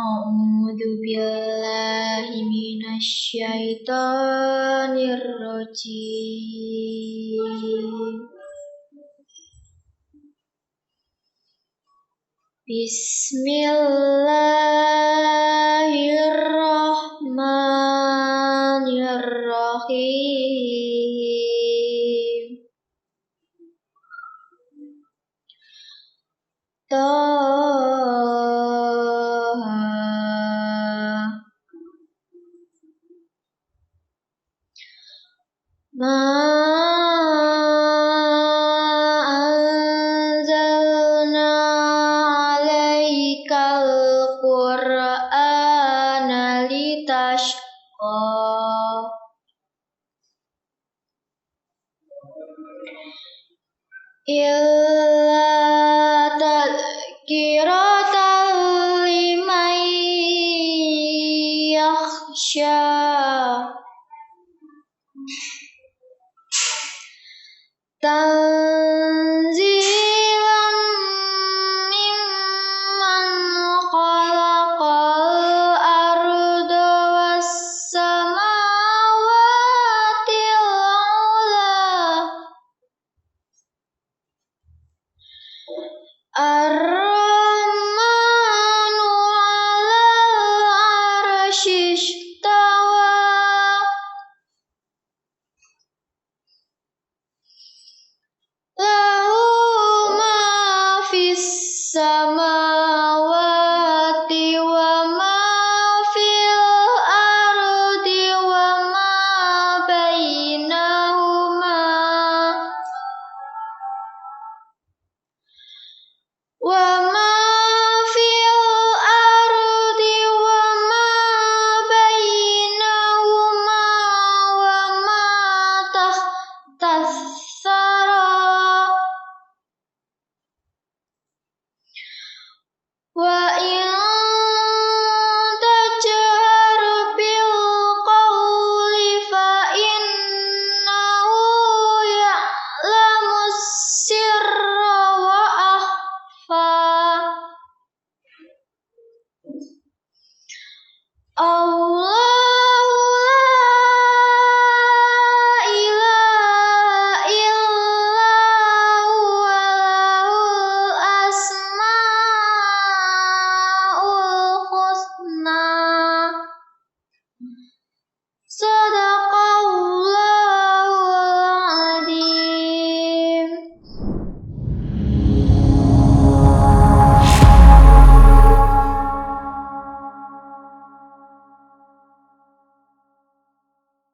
A'udzu billahi minasyaitonir rajim. Bismillahirrahmanirrahim. Ma anzalna alaikal qur'ana litashqa illa tadhkiratan liman yakhsha. Tanzilan mimman khalaqal arda was samawatil ula. Ar-Rahmanu 'alal 'arsy istawa. Lahu ma fis samawati wa ma fil ardi wa ma bainahuma wa ma fil ardi wa ma bainahuma wa ma tahtas thara. Wa in tajhar bil qawli fa innahu ya'lamus sirra wa akhfa. Allahu la ilaha illa huwa lahul asmaul husna. Sadaqallahu